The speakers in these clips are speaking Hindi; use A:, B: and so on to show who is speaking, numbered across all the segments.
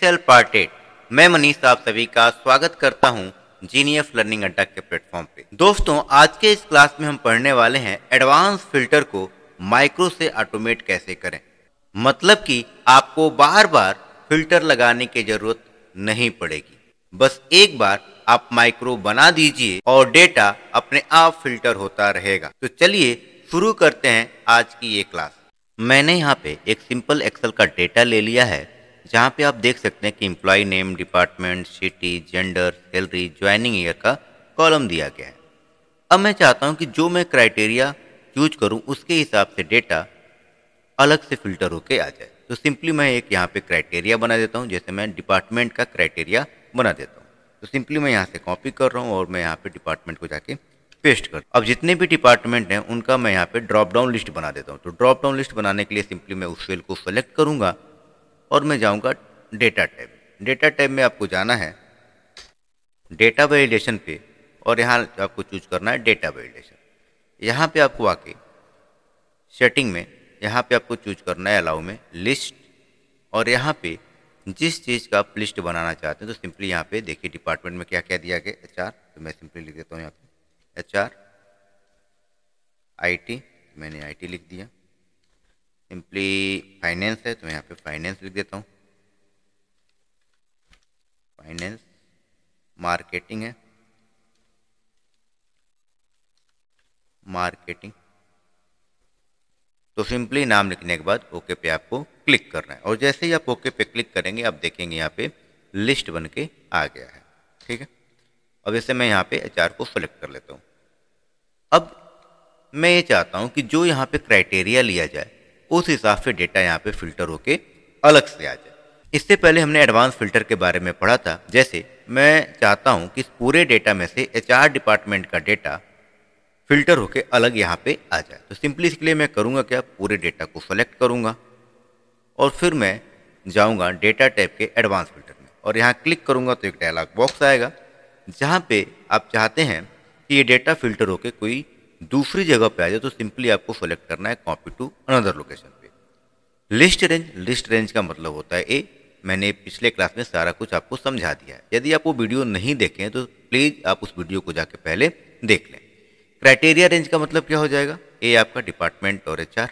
A: Excel part 8। मैं मनीष आप सभी का स्वागत करता हूं जीनियस लर्निंग अड्डा के प्लेटफॉर्म पे। दोस्तों, आज के इस क्लास में हम पढ़ने वाले हैं एडवांस फिल्टर को माइक्रो से ऑटोमेट कैसे करें। मतलब कि आपको बार बार फिल्टर लगाने की जरूरत नहीं पड़ेगी, बस एक बार आप माइक्रो बना दीजिए और डेटा अपने आप फिल्टर होता रहेगा। तो चलिए शुरू करते हैं आज की ये क्लास। मैंने यहाँ पे एक सिंपल एक्सेल का डेटा ले लिया है, जहाँ पे आप देख सकते हैं कि employee name, department, city, gender, salary, joining year का कॉलम दिया गया है। अब मैं चाहता हूँ कि जो मैं क्राइटेरिया चूज करूँ उसके हिसाब से डेटा अलग से फिल्टर होके आ जाए। तो सिंपली मैं एक यहाँ पे क्राइटेरिया बना देता हूँ, जैसे मैं डिपार्टमेंट का क्राइटेरिया बना देता हूँ। तो सिंपली मैं यहाँ से कॉपी कर रहा हूँ और मैं यहाँ पे डिपार्टमेंट को जाके पेस्ट कर। अब जितने भी डिपार्टमेंट हैं उनका मैं यहाँ पे ड्रॉप डाउन लिस्ट बना देता हूँ। तो ड्रॉप डाउन लिस्ट बनाने के लिए सिंपली मैं उस सेल को सेलेक्ट करूँगा और मैं जाऊँगा डेटा टैब। डेटा टैब में आपको जाना है डेटा वैलिडेशन पे और यहाँ आपको चूज करना है डेटा वैलिडेशन। यहाँ पे आपको आके सेटिंग में यहाँ पे आपको चूज करना है अलाउ में लिस्ट, और यहाँ पे जिस चीज़ का आप लिस्ट बनाना चाहते हैं तो सिंपली यहाँ पे देखिए डिपार्टमेंट में क्या क्या दिया गया, HR। तो मैं सिंपली लिख देता हूँ यहाँ पे HR, IT, मैंने IT लिख दिया। सिंपली फाइनेंस है तो मैं यहाँ पे फाइनेंस लिख देता हूँ, फाइनेंस। मार्केटिंग है, मार्केटिंग। तो सिंपली नाम लिखने के बाद ओके पे आपको क्लिक करना है, और जैसे ही आप ओके पे क्लिक करेंगे आप देखेंगे यहाँ पे लिस्ट बन के आ गया है। ठीक है, अब जैसे मैं यहाँ पे HR को सेलेक्ट कर लेता हूँ। अब मैं ये चाहता हूँ कि जो यहाँ पे क्राइटेरिया लिया जाए उस हिसाब से डेटा यहाँ पे फिल्टर होके अलग से आ जाए। इससे पहले हमने एडवांस फिल्टर के बारे में पढ़ा था। जैसे मैं चाहता हूँ कि इस पूरे डेटा में से HR डिपार्टमेंट का डेटा फिल्टर होके अलग यहाँ पे आ जाए। तो सिंपली इसके लिए मैं करूँगा क्या, पूरे डेटा को सेलेक्ट करूँगा और फिर मैं जाऊँगा डेटा टैब के एडवांस फिल्टर में और यहाँ क्लिक करूँगा तो एक डायलॉग बॉक्स आएगा जहाँ पे आप चाहते हैं कि ये डेटा फिल्टर होके कोई दूसरी जगह पे आ जाए। तो सिंपली आपको सेलेक्ट करना है कॉपी टू अनदर लोकेशन पे। लिस्ट रेंज का मतलब होता है ए। मैंने पिछले क्लास में सारा कुछ आपको समझा दिया है। यदि आप वो वीडियो नहीं देखे हैं तो प्लीज़ आप उस वीडियो को जाके पहले देख लें। क्राइटेरिया रेंज का मतलब क्या हो जाएगा, ए आपका डिपार्टमेंट और HR।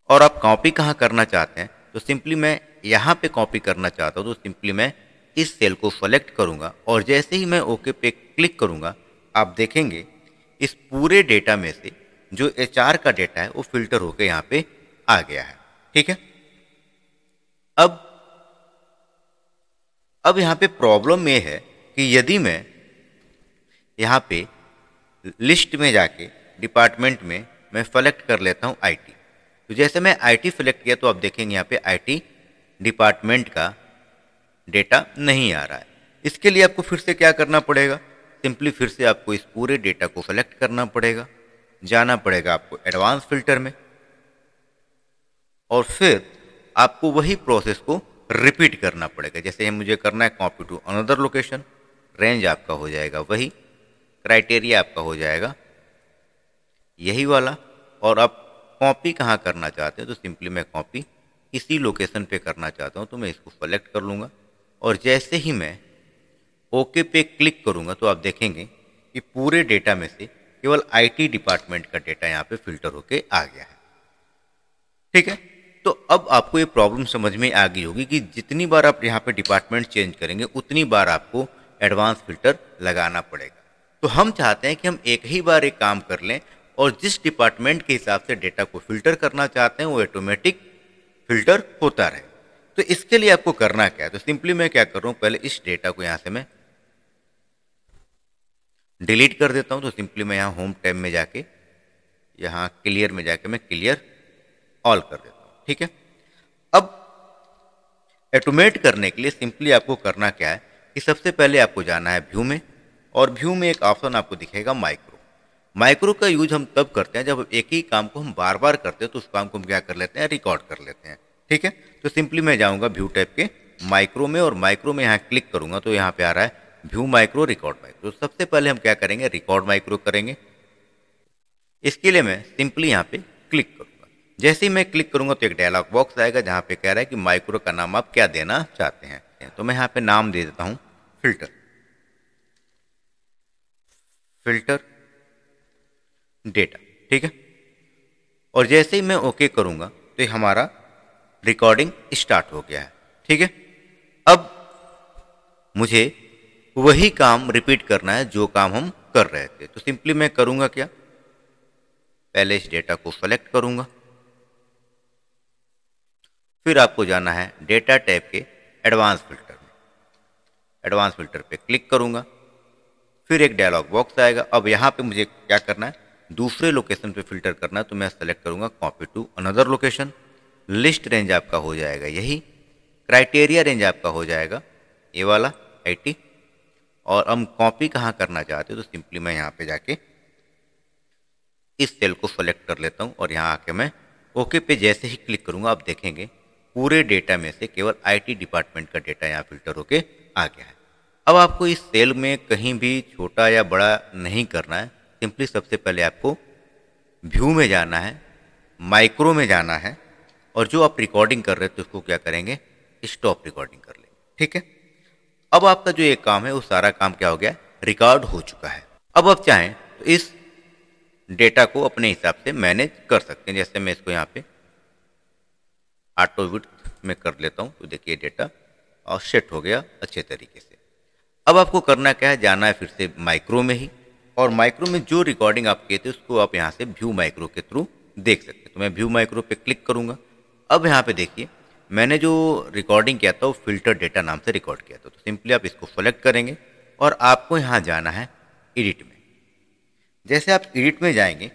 A: और आप कॉपी कहाँ करना चाहते हैं तो सिंपली मैं यहाँ पे कॉपी करना चाहता हूँ। तो सिंपली मैं इस सेल को सेलेक्ट करूँगा और जैसे ही मैं ओके पे क्लिक करूँगा आप देखेंगे इस पूरे डेटा में से जो HR का डेटा है वो फिल्टर होके यहाँ पे आ गया है। ठीक है, अब यहाँ पे प्रॉब्लम ये है कि यदि मैं यहाँ पे लिस्ट में जाके डिपार्टमेंट में मैं सेलेक्ट कर लेता हूँ IT। तो जैसे मैं IT सेलेक्ट किया तो आप देखेंगे यहाँ पे IT डिपार्टमेंट का डेटा नहीं आ रहा है। इसके लिए आपको फिर से क्या करना पड़ेगा, सिंपली फिर से आपको इस पूरे डेटा को सेलेक्ट करना पड़ेगा, जाना पड़ेगा आपको एडवांस फिल्टर में और फिर आपको वही प्रोसेस को रिपीट करना पड़ेगा। जैसे मुझे करना है copy to another location, range आपका हो जाएगा वही, क्राइटेरिया आपका हो जाएगा यही वाला, और आप कॉपी कहाँ करना चाहते हैं तो सिंपली मैं कॉपी इसी लोकेशन पे करना चाहता हूँ। तो मैं इसको सेलेक्ट कर लूँगा और जैसे ही मैं ओके पे क्लिक करूँगा तो आप देखेंगे कि पूरे डेटा में से केवल IT डिपार्टमेंट का डेटा यहाँ पे फिल्टर होके आ गया है। ठीक है, तो अब आपको ये प्रॉब्लम समझ में आ गई होगी कि जितनी बार आप यहाँ पे डिपार्टमेंट चेंज करेंगे उतनी बार आपको एडवांस फिल्टर लगाना पड़ेगा। तो हम चाहते हैं कि हम एक ही बार एक काम कर लें और जिस डिपार्टमेंट के हिसाब से डेटा को फिल्टर करना चाहते हैं वो ऑटोमेटिक फिल्टर होता रहे। तो इसके लिए आपको करना क्या है, तो सिंपली मैं क्या कर रहा हूँ, पहले इस डेटा को यहाँ से मैं डिलीट कर देता हूँ। तो सिंपली मैं यहाँ होम टैब में जाके यहाँ क्लियर में जाके मैं क्लियर ऑल कर देता हूँ। ठीक है, अब ऑटोमेट करने के लिए सिंपली आपको करना क्या है कि सबसे पहले आपको जाना है व्यू में, और व्यू में एक ऑप्शन आपको दिखेगा माइक्रो। माइक्रो का यूज हम तब करते हैं जब एक ही काम को हम बार बार करते हैं तो उस काम को हम क्या कर लेते हैं, रिकॉर्ड कर लेते हैं। ठीक है, तो सिंपली मैं जाऊंगा व्यू टाइप के माइक्रो में और माइक्रो में यहाँ क्लिक करूंगा तो यहाँ पे आ रहा है व्यू माइक्रो, रिकॉर्ड माइक्रो। सबसे पहले हम क्या करेंगे, रिकॉर्ड माइक्रो करेंगे। इसके लिए मैं सिंपली यहाँ पे क्लिक करूंगा जैसे ही मैं क्लिक करूंगा तो एक डायलॉग बॉक्स आएगा जहां पे कह रहा है कि माइक्रो का नाम आप क्या देना चाहते हैं। तो मैं यहाँ पे नाम दे देता हूं फिल्टर, फिल्टर डेटा, ठीक है। और जैसे ही मैं ओके करूंगा तो ये हमारा रिकॉर्डिंग स्टार्ट हो गया है, ठीक है। अब मुझे वही काम रिपीट करना है जो काम हम कर रहे थे। तो सिंपली मैं करूंगा क्या, पहले इस डेटा को सेलेक्ट करूंगा, फिर आपको जाना है डेटा टैब के एडवांस फिल्टर में, एडवांस फिल्टर पे क्लिक करूंगा, फिर एक डायलॉग बॉक्स आएगा। अब यहाँ पे मुझे क्या करना है, दूसरे लोकेशन पे फिल्टर करना है। तो मैं सेलेक्ट करूंगा copy to another location, list range आपका हो जाएगा यही, क्राइटेरिया रेंज आपका हो जाएगा ये वाला IT। और हम कॉपी कहाँ करना चाहते हो तो सिंपली मैं यहाँ पे जाके इस सेल को सेलेक्ट कर लेता हूँ और यहाँ आके मैं ओके पे जैसे ही क्लिक करूँगा आप देखेंगे पूरे डेटा में से केवल IT डिपार्टमेंट का डेटा यहाँ फिल्टर होके आ गया है। अब आपको इस सेल में कहीं भी छोटा या बड़ा नहीं करना है, सिंपली सबसे पहले आपको व्यू में जाना है, माइक्रो में जाना है, और जो आप रिकॉर्डिंग कर रहे थे उसको क्या करेंगे, स्टॉप रिकॉर्डिंग कर लेंगे, ठीक है। अब आपका जो एक काम है वो सारा काम क्या हो गया, रिकॉर्ड हो चुका है। अब आप चाहें तो इस डेटा को अपने हिसाब से मैनेज कर सकते हैं। जैसे मैं इसको यहाँ पे ऑटो विड्थ में कर लेता हूँ तो देखिए डेटा और सेट हो गया अच्छे तरीके से। अब आपको करना क्या है, जाना है फिर से माइक्रो में ही, और माइक्रो में जो रिकॉर्डिंग आप किए थे उसको आप यहाँ से व्यू माइक्रो के थ्रू देख सकते हैं। तो मैं व्यू माइक्रो पे क्लिक करूँगा। अब यहाँ पे देखिए मैंने जो रिकॉर्डिंग किया था वो फिल्टर डेटा नाम से रिकॉर्ड किया था। तो सिंपली आप इसको सेलेक्ट करेंगे और आपको यहाँ जाना है एडिट में। जैसे आप एडिट में जाएंगे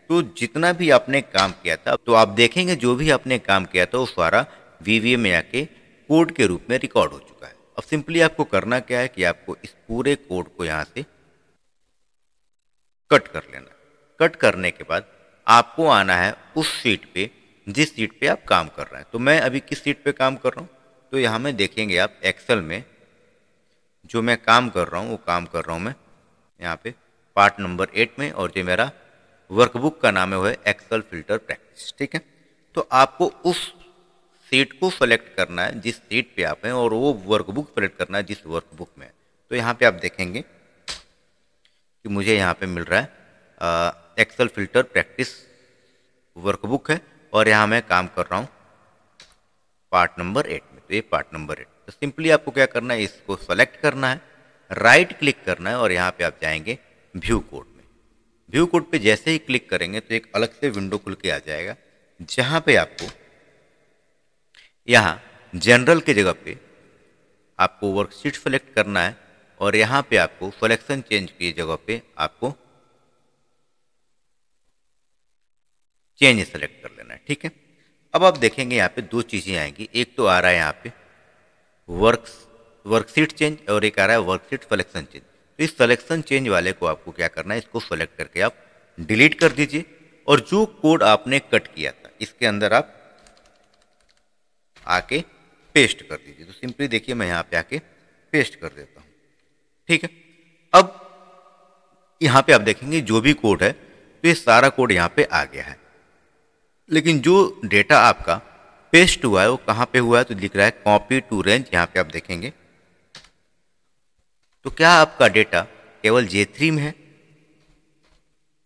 A: तो जितना भी आपने काम किया था तो आप देखेंगे जो भी आपने काम किया था वो सारा VVM में आके कोड के रूप में रिकॉर्ड हो चुका है। अब सिंपली आपको करना क्या है कि आपको इस पूरे कोड को यहाँ से कट कर लेना। कट करने के बाद आपको आना है उस सीट पे जिस सीट पे आप काम कर रहे हैं। तो मैं अभी किस सीट पे काम कर रहा हूँ, तो यहाँ में देखेंगे आप एक्सेल में जो मैं काम कर रहा हूँ वो काम कर रहा हूँ मैं यहाँ पे पार्ट नंबर 8 में, और जो मेरा वर्कबुक का नाम है वो है एक्सेल फिल्टर प्रैक्टिस, ठीक है। तो आपको उस सीट को सेलेक्ट करना है जिस सीट पे आप हैं, और वो वर्कबुक सेलेक्ट करना है जिस वर्कबुक में है। तो यहाँ पे आप देखेंगे कि मुझे यहाँ पे मिल रहा है एक्सेल फिल्टर प्रैक्टिस वर्कबुक है, और यहाँ मैं काम कर रहा हूँ पार्ट नंबर 8 में। तो ये पार्ट नंबर 8। तो सिंपली आपको क्या करना है, इसको सेलेक्ट करना है, राइट क्लिक करना है, और यहाँ पे आप जाएंगे व्यू कोड में। व्यू कोड पे जैसे ही क्लिक करेंगे तो एक अलग से विंडो खुल के आ जाएगा, जहाँ पे आपको यहाँ जनरल के जगह पे आपको वर्कशीट सेलेक्ट करना है, और यहाँ पे आपको सिलेक्शन चेंज की जगह पे आपको चेंज सेलेक्ट कर लेना है, ठीक है। अब आप देखेंगे यहाँ पे दो चीज़ें आएंगी, एक तो आ रहा है यहाँ पे वर्कशीट चेंज, और एक आ रहा है वर्कशीट सिलेक्शन चेंज। तो इस सिलेक्शन चेंज वाले को आपको क्या करना है, इसको सेलेक्ट करके आप डिलीट कर दीजिए, और जो कोड आपने कट किया था इसके अंदर आप आके पेस्ट कर दीजिए। तो सिंपली देखिए मैं यहाँ पे आके पेस्ट कर देता हूँ, ठीक है। अब यहाँ पे आप देखेंगे जो भी कोड है तो ये सारा कोड यहाँ पे आ गया है, लेकिन जो डेटा आपका पेस्ट हुआ है वो कहाँ पे हुआ है, तो दिख रहा है कॉपी टू रेंज। यहाँ पे आप देखेंगे तो क्या आपका डेटा केवल J3 में है,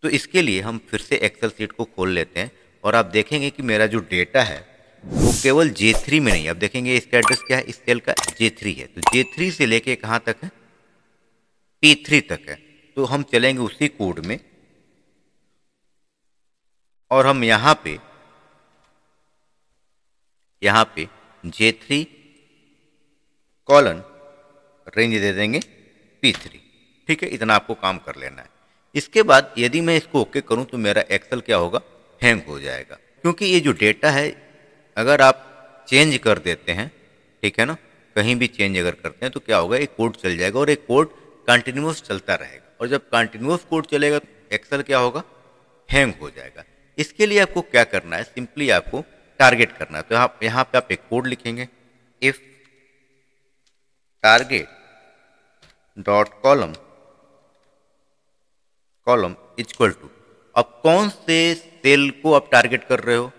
A: तो इसके लिए हम फिर से एक्सेल सीट को खोल लेते हैं, और आप देखेंगे कि मेरा जो डेटा है वो केवल J3 में नहीं। अब देखेंगे इसका एड्रेस क्या है, इस सेल का J3 है, तो J3 से लेके कहाँ तक है, P3 तक है। तो हम चलेंगे उसी कोड में, और हम यहाँ पे J3 कॉलन रेंज दे देंगे P3, ठीक है। इतना आपको काम कर लेना है। इसके बाद यदि मैं इसको ओके करूं तो मेरा एक्सेल क्या होगा, हैंग हो जाएगा, क्योंकि ये जो डेटा है अगर आप चेंज कर देते हैं, ठीक है ना, कहीं भी चेंज अगर करते हैं तो क्या होगा, एक कोड चल जाएगा और एक कोड कंटिन्यूस चलता रहेगा, और जब कंटिन्यूस कोड चलेगा तो एक्सेल क्या होगा, हैंग हो जाएगा। इसके लिए आपको क्या करना है, सिंपली आपको टारगेट करना है। तो आप यहाँ पे आप एक कोड लिखेंगे, if target dot column equal to, अब कौन से सेल को आप टारगेट कर रहे हो,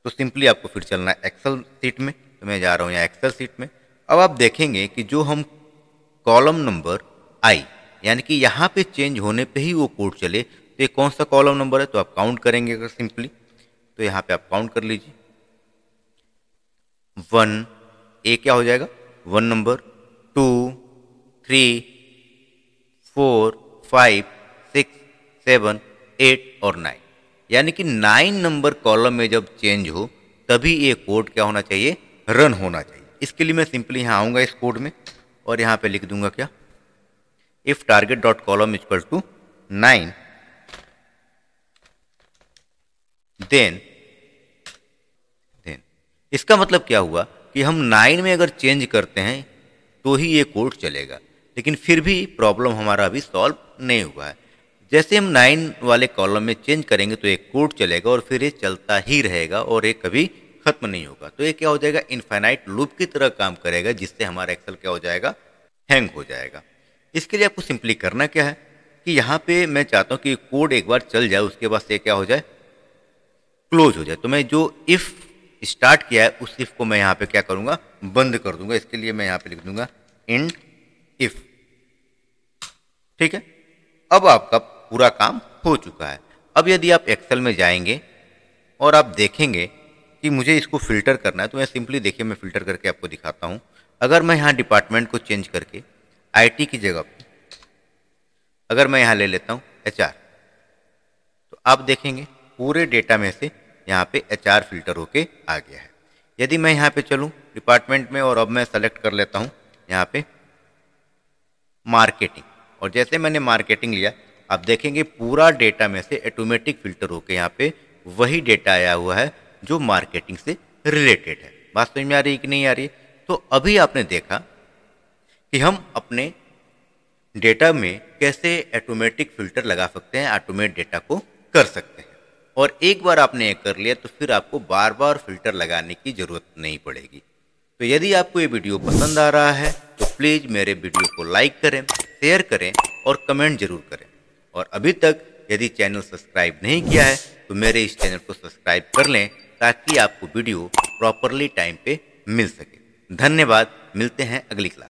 A: तो सिंपली आपको फिर चलना है एक्सेल सीट में। तो मैं जा रहा हूँ यहाँ एक्सेल सीट में। अब आप देखेंगे कि जो हम कॉलम नंबर आई यानी कि यहाँ पे चेंज होने पे ही वो कोड चले, तो ये कौन सा कॉलम नंबर है, तो आप काउंट करेंगे अगर सिंपली, तो यहाँ पे आप काउंट कर लीजिए। 1 ए क्या हो जाएगा 1 नंबर, 2 3 4 5 6 7 8 और 9, यानी कि 9 नंबर कॉलम में जब चेंज हो तभी ये कोड क्या होना चाहिए, रन होना चाहिए। इसके लिए मैं सिंपली यहाँ आऊँगा इस कोड में और यहाँ पे लिख दूंगा क्या, if target dot column equal to 9 then इसका मतलब क्या हुआ कि हम 9 में अगर चेंज करते हैं तो ही ये कोड चलेगा, लेकिन फिर भी प्रॉब्लम हमारा अभी सॉल्व नहीं हुआ है। जैसे हम 9 वाले कॉलम में चेंज करेंगे तो एक कोड चलेगा और फिर ये चलता ही रहेगा और ये कभी खत्म नहीं होगा। तो ये क्या हो जाएगा, इनफाइनाइट लूप की तरह काम करेगा, जिससे हमारा एक्सेल क्या हो जाएगा, हैंग हो जाएगा। इसके लिए आपको सिंपली करना क्या है कि यहाँ पे मैं चाहता हूँ कि कोड एक बार चल जाए, उसके बाद से क्या हो जाए, क्लोज हो जाए। तो मैं जो इफ़ स्टार्ट किया है उस इफ़ को मैं यहाँ पे क्या करूँगा, बंद कर दूंगा। इसके लिए मैं यहाँ पे लिख दूंगा इंड इफ। ठीक है, अब आपका पूरा काम हो चुका है। अब यदि आप एक्सेल में जाएंगे और आप देखेंगे कि मुझे इसको फिल्टर करना है, तो मैं सिंपली देखिए मैं फिल्टर करके आपको दिखाता हूँ। अगर मैं यहाँ डिपार्टमेंट को चेंज करके आईटी की जगह पे अगर मैं यहाँ ले लेता हूँ एचआर, तो आप देखेंगे पूरे डेटा में से यहाँ पे एचआर फिल्टर होके आ गया है। यदि मैं यहाँ पे चलूँ डिपार्टमेंट में और अब मैं सेलेक्ट कर लेता हूँ यहाँ पे मार्केटिंग, और जैसे मैंने मार्केटिंग लिया आप देखेंगे पूरा डेटा में से ऑटोमेटिक फिल्टर होके यहाँ पे वही डेटा आया हुआ है जो मार्केटिंग से रिलेटेड है। बात समझ में आ रही है कि नहीं आ रही है? तो अभी आपने देखा कि हम अपने डेटा में कैसे ऑटोमेटिक फिल्टर लगा सकते हैं, ऑटोमेट डेटा को कर सकते हैं। और एक बार आपने ये कर लिया तो फिर आपको बार बार फिल्टर लगाने की ज़रूरत नहीं पड़ेगी। तो यदि आपको ये वीडियो पसंद आ रहा है तो प्लीज़ मेरे वीडियो को लाइक करें, शेयर करें और कमेंट जरूर करें। और अभी तक यदि चैनल सब्सक्राइब नहीं किया है तो मेरे इस चैनल को सब्सक्राइब कर लें, ताकि आपको वीडियो प्रॉपरली टाइम पे मिल सके। धन्यवाद, मिलते हैं अगली क्लास।